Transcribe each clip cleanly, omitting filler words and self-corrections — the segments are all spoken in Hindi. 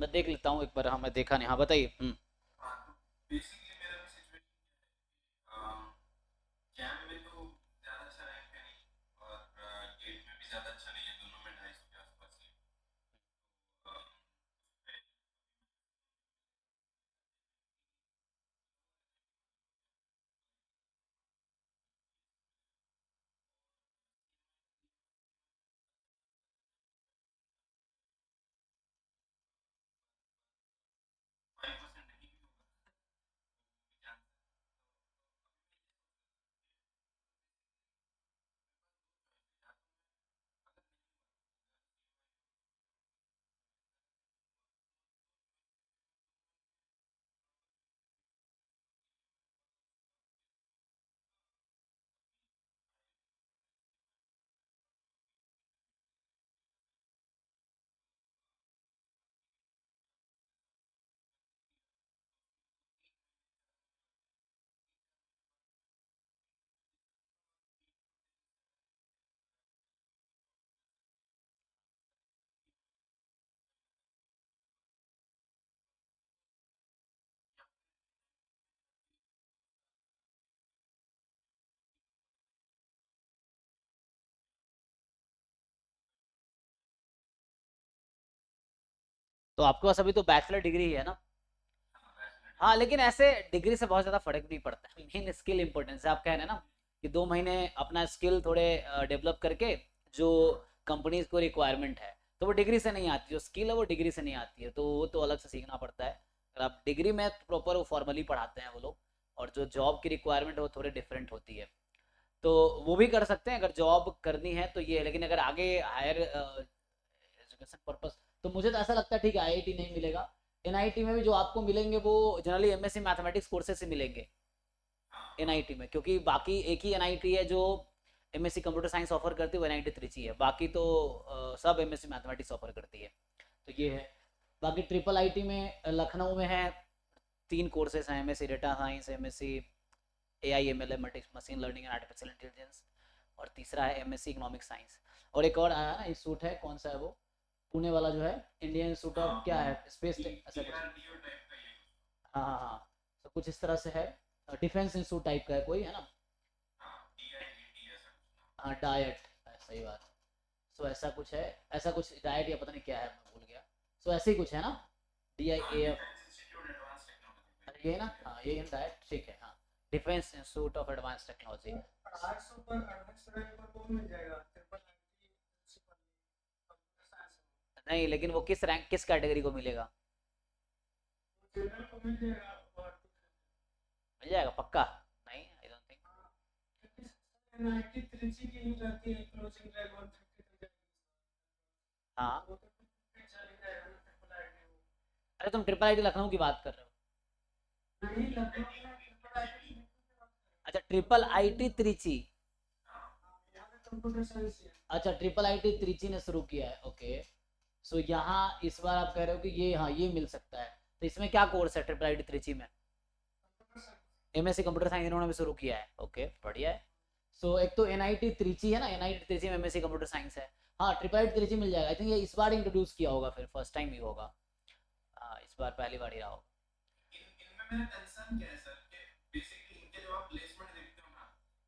मैं देख लेता हूँ एक बार। हाँ, मैं देखा नहीं। हाँ, बताइए। हाँ, तो बेसिकली मेरा भी सिचुएशन जैम में तो ज़्यादा अच्छा रैंक है नहीं, और गेट में भी ज़्यादा अच्छा नहीं है, दोनों में 250 के आसपास ही है। तो उसमें फाइव परसेंट नहीं भी होगा भी चांस है। तो आपके पास अभी तो बैचलर डिग्री है ना? हाँ, बैचलर हाँ, डिग्री। लेकिन ऐसे डिग्री से बहुत ज़्यादा फर्क नहीं पड़ता है। मेन स्किल इंपॉर्टेंस है। आप कह रहे हैं ना कि 2 महीने अपना स्किल थोड़े डेवलप करके, जो हाँ, कंपनीज को रिक्वायरमेंट है, तो वो डिग्री से नहीं आती। जो स्किल है वो डिग्री से नहीं आती है, तो वो तो अलग से सीखना पड़ता है। अगर आप डिग्री में प्रॉपर वो फॉर्मली पढ़ाते हैं वो लोग, और जो जॉब की रिक्वायरमेंट है वो थोड़ी डिफरेंट होती है। तो वो भी कर सकते हैं अगर जॉब करनी है तो ये है। लेकिन अगर आगे हायर एजुकेशन पर्पस, तो मुझे तो ऐसा लगता है ठीक है, आईआईटी नहीं मिलेगा। एनआईटी में भी जो आपको मिलेंगे वो जनरली एमएससी मैथमेटिक्स कोर्सेज से मिलेंगे हाँ, हाँ। एनआईटी में, क्योंकि बाकी एक ही एनआईटी है जो एमएससी कंप्यूटर साइंस ऑफर करती है, वो एनआईटी त्रिची है। बाकी तो सब एमएससी मैथमेटिक्स ऑफर करती है। तो ये है। बाकी ट्रिपल आईटी में लखनऊ में है, 3 कोर्सेज हैं: MSc data science, MSc AI M L M, machine learning and artificial intelligence, और तीसरा है एमएससी इकोनॉमिक साइंस। और एक और आया ना इंस्टीट्यूट है, कौन सा है वो, पुणे वाला जो है, इंडियन इंस्टीट्यूट हाँ, ऑफ क्या वो है, स्पेस डी ऐसा कुछ। डीआरडीओ टाइप का ही है कुछ। हाँ हाँ हाँ, तो कुछ इस तरह से है। डिफेंस इंस्टीट्यूट टाइप का है कोई, है ना? हाँ, डीआईएटी ऐसा कुछ नाम हाँ, डायट, सही बात। सो ऐसा कुछ है। ऐसा कुछ डायट या पता नहीं क्या है, मैं भूल गया। सो ऐसे ही कुछ है ना, डी आई है। हाँ, A F. Defence institute advance technology करके ये ना, कुछ है। हाँ ये डायट ठीक है, हाँ। Defence institute of advance technology. 800 पर एडवांस लेवल पर कौन मिल जाएगा? Triple IT principal computer science नहीं, लेकिन वो किस रैंक, किस कैटेगरी को मिलेगा? जनरल को मिल जाएगा। और मिल जाएगा पक्का? नहीं, I don't think. NIT Trichy की ही रहती है क्लोजिंग रैंक 150 तक जाएगी। हाँ। वो तो चल ही जाएगा ना ट्रिपल आईटी वो। अरे तुम ट्रिपल आईटी लखनऊ की बात कर रहे हो? नहीं, लखनऊ में ट्रिपल आईटी। अच्छा, ट्रिपल आईटी त्रिची। हाँ, यहाँ पे कंप्यूटर साइंस है। अच्छा, ट्रिपल आईटी त्रिची ने शुरू किया है, ओके। सो यहाँ इस बार आप कह रहे हो कि ये, हाँ ये मिल सकता है। तो इसमें क्या कोर्स है ट्रिपल आईटी त्रिची में? Computer science. MSc computer science इन्होंने भी शुरू किया है, ओके, बढ़िया है। सो एक तो एनआईटी त्रिची है ना, एनआईटी त्रिची में एमएससी कंप्यूटर साइंस है। हाँ, ट्रिपल आईटी त्रिची मिल जाएगा। आई थिंक ये इस बार इंट्रोड्यूस किया होगा, फिर फर्स्ट टाइम ही होगा। हाँ, इस बार पहली बार ही रहा होगा। इनमें मेरा कंसर्न क्या है सर, कि बेसिकली इनके जब आप प्लेसमेंट देखते हो ना,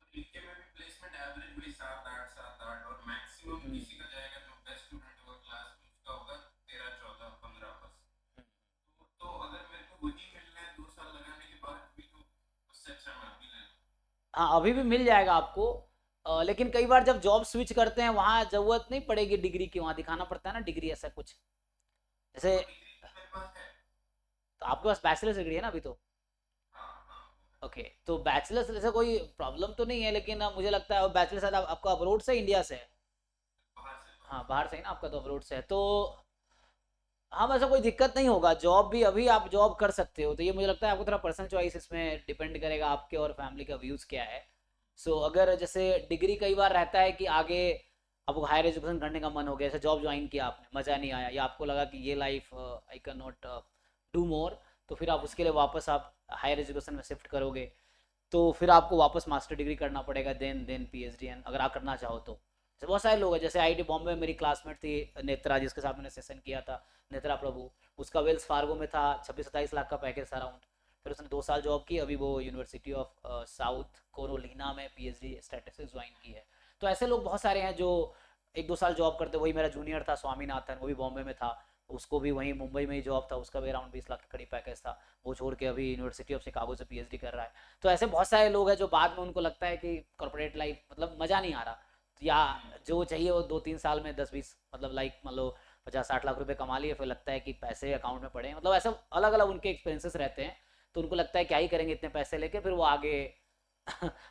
तो इनके में भी प्लेसमेंट एवरेज वही 7 8 और मैक्सिमम हम्म, किसी का जाएगा जो बेस्ट स्टूडेंट होगा क्लास में, उसका होगा 13 14 15 बस। तो अगर मेरे को वही मिलना है 2 साल लगाने के बाद भी, तो उससे अच्छा मैं अभी ले लूँ। हाँ, अभी भी मिल जाएगा आपको। लेकिन कई बार जब जॉब स्विच करते हैं वहाँ जरूरत नहीं पड़ेगी डिग्री की, वहाँ दिखाना पड़ता है ना डिग्री, ऐसा कुछ जैसे। हाँ, डिग्री तो मेरे पास है। तो आपके पास बैचलर्स डिग्री है ना अभी तो? हाँ, हाँ, ओके, तो बैचलर्स से कोई प्रॉब्लम तो नहीं है, लेकिन मुझे लगता है बैचलर शायद आपका अब्रोड से, इंडिया से है? हाँ, बाहर बाहर से। से ही ना, आपका तो अब्रोड से है तो। हाँ, वैसे कोई दिक्कत नहीं होगा। जॉब भी अभी आप जॉब कर सकते हो, तो ये मुझे लगता है आपको थोड़ा पर्सनल चॉइस इसमें डिपेंड करेगा, आपके और फैमिली का व्यूज़ क्या है। सो अगर जैसे डिग्री, कई बार रहता है कि आगे आपको हायर एजुकेशन करने का मन हो गया, जैसे जॉब ज्वाइन किया आपने, मज़ा नहीं आया, या आपको लगा कि ये life I can not do more, तो फिर आप उसके लिए वापस आप हायर एजुकेशन में शिफ्ट करोगे। तो फिर आपको वापस मास्टर डिग्री करना पड़ेगा, देन पीएचडी, अगर आप करना चाहो तो। जैसे बहुत सारे लोग हैं, जैसे आईआईटी बॉम्बे में मेरी क्लासमेट थी नेत्रा, जिसके साथ मैंने सेशन किया था, नेत्रा प्रभु। उसका वेल्स फार्गो में था 26-27 लाख का पैकेज था अराउंड। फिर उसने 2 साल जॉब की, अभी वो यूनिवर्सिटी ऑफ साउथ कोरोलिना में पीएचडी स्टैटिस्टिक्स ज्वाइन की है। तो ऐसे लोग बहुत सारे हैं जो 1-2 साल जॉब करते। वही मेरा जूनियर था स्वामीनाथन, वो भी बॉम्बे में था, उसको भी वहीं मुंबई में ही जॉब था, उसका भी अराउंड 20 लाख के करीब पैकेज था। वो छोड़ के अभी यूनिवर्सिटी ऑफ शिकागो से पीएचडी कर रहा है। तो ऐसे बहुत सारे लोग हैं जो बाद में उनको लगता है कि कॉर्पोरेट लाइफ मतलब मज़ा नहीं आ रहा, या जो चाहिए वो 2-3 साल में 10-20 मतलब लाइक मान लो 50-60 लाख रुपए कमा लिए, फिर लगता है कि पैसे अकाउंट में पड़े, मतलब ऐसा अलग अलग उनके एक्सपीरियंसेस रहते हैं। तो उनको लगता है क्या ही करेंगे इतने पैसे लेके, फिर वो आगे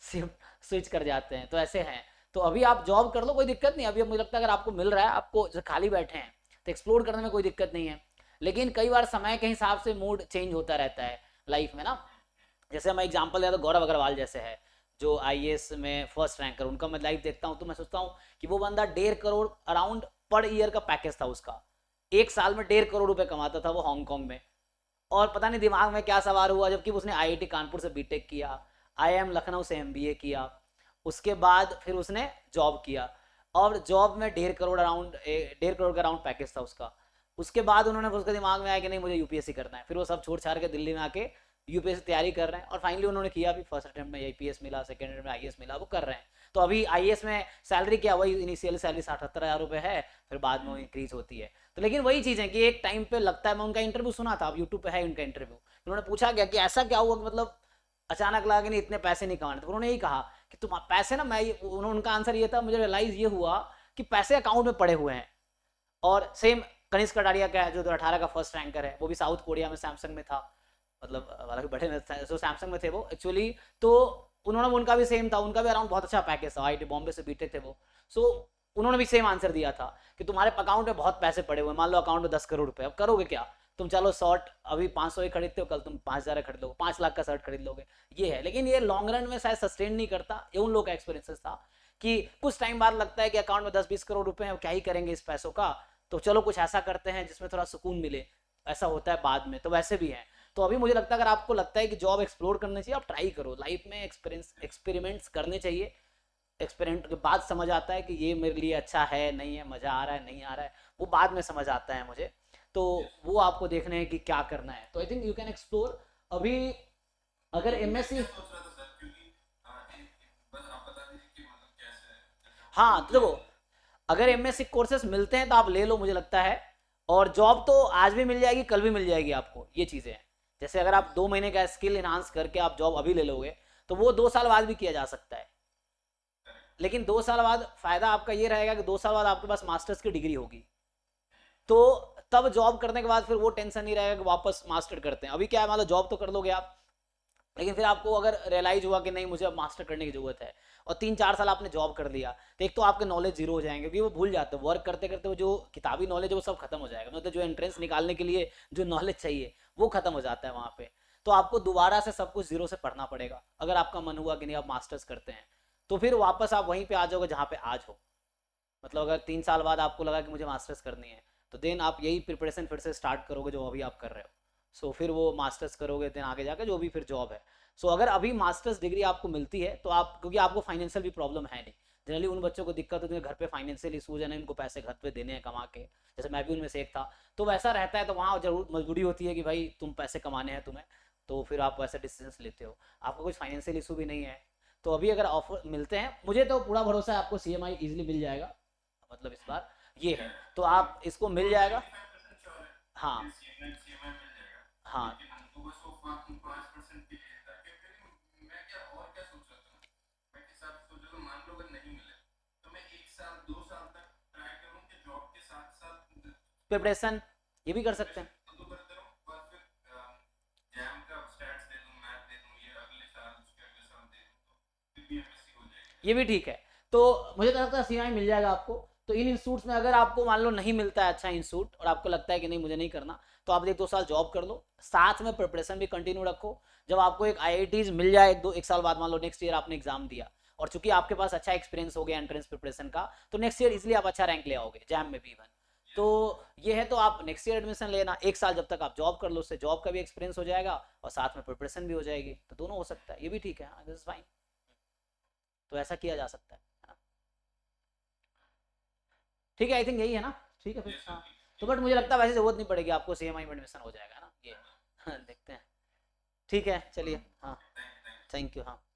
स्विच कर जाते हैं। तो ऐसे हैं। तो अभी आप जॉब कर लो, कोई दिक्कत नहीं। अभी मुझे लगता है अगर आपको मिल रहा है, आपको जो खाली बैठे हैं तो एक्सप्लोर करने में कोई दिक्कत नहीं है। लेकिन कई बार समय के हिसाब से मूड चेंज होता रहता है लाइफ में ना। जैसे मैं एग्जांपल दिया तो गौरव अग्रवाल जैसे है, जो आईएएस में फर्स्ट रैंकर, उनका मैं लाइव देखता हूँ तो मैं सोचता हूँ कि वो बंदा 1.5 करोड़ अराउंड पर ईयर का पैकेज था उसका। 1 साल में 1.5 करोड़ रुपए कमाता था वो हांगकांग में। और पता नहीं दिमाग में क्या सवार हुआ, जबकि उसने आईआईटी कानपुर से बीटेक किया, आईआईएम लखनऊ से एमबीए किया, उसके बाद फिर उसने जॉब किया, और जॉब में 1.5 करोड़ अराउंड 1.5 करोड़ का अराउंड पैकेज था उसका। उसके बाद उन्होंने उसके दिमाग में आया कि नहीं मुझे यूपीएससी करना है, फिर वो सब छोड़ छाड़ के दिल्ली में आके यूपीएससी तैयारी कर रहे हैं, और फाइनली उन्होंने किया भी। फर्स्ट अटेम्प्ट में आईपीएस मिला, सेकंड अटेम्प्ट में आईएएस मिला, वो कर रहे हैं। तो अभी आईएएस में सैलरी क्या, वही इनिशियल सैलरी 60-70 हज़ार रुपये है, फिर बाद में वो इंक्रीज होती है। तो लेकिन वही चीज़ है कि एक टाइम पे लगता है, मैं उनका इंटरव्यू सुना था, अब यूट्यूब पे है उनका इंटरव्यू, उन्होंने पूछा गया कि ऐसा क्या हुआ कि मतलब अचानक लगा कि नहीं इतने पैसे नहीं कमाने। तो उन्होंने यही कहा कि तुम पैसे ना, मैं उनका आंसर ये था, मुझे रियलाइज ये हुआ कि पैसे अकाउंट में पड़े हुए हैं। और सेम कनिष्क कटारिया का है जो 2018 का फर्स्ट रैंकर है, वो भी साउथ कोरिया में सैमसंग में था, मतलब हालांकि बड़े में जो सैमसंग में थे वो एक्चुअली। तो उन्होंने, उनका भी सेम था, उनका भी अराउंड बहुत अच्छा पैकेज था, आईआईटी बॉम्बे से बीटेक थे वो। सो उन्होंने भी सेम आंसर दिया था कि तुम्हारे अकाउंट में बहुत पैसे पड़े हुए, मान लो अकाउंट में 10 करोड़ रुपए, अब करोगे क्या तुम? चलो शर्ट अभी 500 ही खरीदते हो, कल तुम 5,000 खरीद लोगे, 5 लाख का शर्ट खरीद लोगे, ये है। लेकिन ये लॉन्ग रन में शायद सस्टेन नहीं करता। ये उन लोग का एक्सपीरियंसेस था कि कुछ टाइम बाद लगता है कि अकाउंट में 10-20 करोड़ रुपए हैं, क्या ही करेंगे इस पैसों का, तो चलो कुछ ऐसा करते हैं जिसमें थोड़ा सुकून मिले। ऐसा होता है बाद में, तो वैसे भी है। तो अभी मुझे लगता है अगर आपको लगता है कि जॉब एक्सप्लोर करनी चाहिए, आप ट्राई करो लाइफ में, एक्सपेरिमेंट्स करने चाहिए। एक्सपेरिमेंट के बाद समझ आता है कि ये मेरे लिए अच्छा है नहीं है, मज़ा आ रहा है नहीं आ रहा है, वो बाद में समझ आता है मुझे। तो वो आपको देखना है कि क्या करना है। तो I think you can explore अभी। अगर एमएससी, क्या सोच रहा था सर, क्योंकि बस आप बता दीजिए कि मतलब कैसे हाँ तो देखो, अगर एमएससी कोर्सेज मिलते हैं तो आप ले लो मुझे लगता है। और जॉब तो आज भी मिल जाएगी, कल भी मिल जाएगी आपको, ये चीज़ें हैं। जैसे अगर आप 2 महीने का स्किल इन्हांस करके आप जॉब अभी ले लोगे, तो वो 2 साल बाद भी किया जा सकता है। लेकिन 2 साल बाद फायदा आपका ये रहेगा कि 2 साल बाद आपके पास मास्टर्स की डिग्री होगी, तो तब जॉब करने के बाद फिर वो टेंशन नहीं रहेगा कि वापस मास्टर करते हैं। अभी क्या है, मान लो जॉब तो कर लोगे आप, लेकिन फिर आपको अगर रियलाइज हुआ कि नहीं मुझे अब मास्टर करने की जरूरत है, और 3-4 साल आपने जॉब कर लिया, तो एक तो आपके नॉलेज जीरो हो जाएंगे, क्योंकि वो भूल जाते हैं वर्क करते करते, वो जो किताबी नॉलेज है वो सब खत्म हो जाएगा। मतलब जो एंट्रेंस निकालने के लिए जो नॉलेज चाहिए वो खत्म हो जाता है वहाँ पे। तो आपको दोबारा से सब कुछ जीरो से पढ़ना पड़ेगा, अगर आपका मन हुआ कि नहीं आप मास्टर्स करते हैं। तो फिर वापस आप वहीं पे आ जाओगे जहाँ पे आज हो। मतलब अगर 3 साल बाद आपको लगा कि मुझे मास्टर्स करनी है, तो देन आप यही प्रिपरेशन फिर से स्टार्ट करोगे जो अभी आप कर रहे हो। सो फिर वो मास्टर्स करोगे, देन आगे जाकर जो भी फिर जॉब है। सो अगर अभी मास्टर्स डिग्री आपको मिलती है तो आप, क्योंकि आपको फाइनेंशियल भी प्रॉब्लम है नहीं, जनरली उन बच्चों को दिक्कत होती है घर पे फाइनेंशियल इशूज है ना, इनको पैसे घर पे देने हैं कमा के, जैसे मैं भी उनमें से एक था। तो वैसा रहता है, तो वहाँ जरूर मजबूरी होती है कि भाई तुम पैसे कमाने हैं तुम्हें, तो फिर आप वैसे डिसीजन लेते हो। आपको कुछ फाइनेंशियल इशू भी नहीं है, तो अभी अगर ऑफर मिलते हैं, मुझे तो पूरा भरोसा है आपको सीएमआई इजीली मिल जाएगा, मतलब इस बार ये है। तो आप इसको मिल जाएगा। 95% श्योर है हाँ कि सीएमआई मिल जाएगा। हाँ लेकिन हमको बस वो 5% के लिए था, क्योंकि मैं क्या और क्या सोच रहा था, मैं किस हिसाब से सोच रहा था, मान लो अगर नहीं मिले तो मैं 1 साल 2 साल तक ट्राई करूँ कि जॉब के साथ साथ प्रिपरेशन ये भी कर सकते हैं। तो करते रहूँ, पर फिर जैम का स्टैट्स दे दूँ, मैथ दे दूँ, ये अगले साल उसके अगले साल दे दूँ, तो फिर भी एमएससी हो जाएगी। ये भी ठीक है। तो मुझे तो लगता है सीएमआई मिल जाएगा आपको। तो इन इंस्टीट्यूट्स में अगर आपको मान लो नहीं मिलता है अच्छा इंस्टीट्यूट, और आपको लगता है कि नहीं मुझे नहीं करना, तो आप 1-2 साल जॉब कर लो, साथ में प्रिपरेशन भी कंटिन्यू रखो। जब आपको एक आईआईटीज मिल जाए 1 साल बाद, मान लो नेक्स्ट ईयर आपने एग्जाम दिया, और चूंकि आपके पास अच्छा एक्सपीरियंस हो गया एंट्रेंस प्रिपरेशन का, तो नेक्स्ट ईयर इसलिए आप अच्छा रैंक ले आओगे जैम में भी इवन। तो ये है, तो आप नेक्स्ट ईयर एडमिशन लेना, 1 साल जब तक आप जॉब कर लो, उससे जॉब का भी एक्सपीरियंस हो जाएगा और साथ में प्रिपरेशन भी हो जाएगी, तो दोनों हो सकता है, ये भी ठीक है, दिस इज फाइन। तो ऐसा किया जा सकता है ना। ठीक है, आई थिंक यही है ना, ठीक है फिर। Yes, sir. हाँ, तो बट मुझे लगता है वैसे जरूरत नहीं पड़ेगी आपको, CMI में एडमिशन हो जाएगा ना ये। हाँ, देखते हैं, ठीक है चलिए, हाँ Thank you. थैंक यू, हाँ।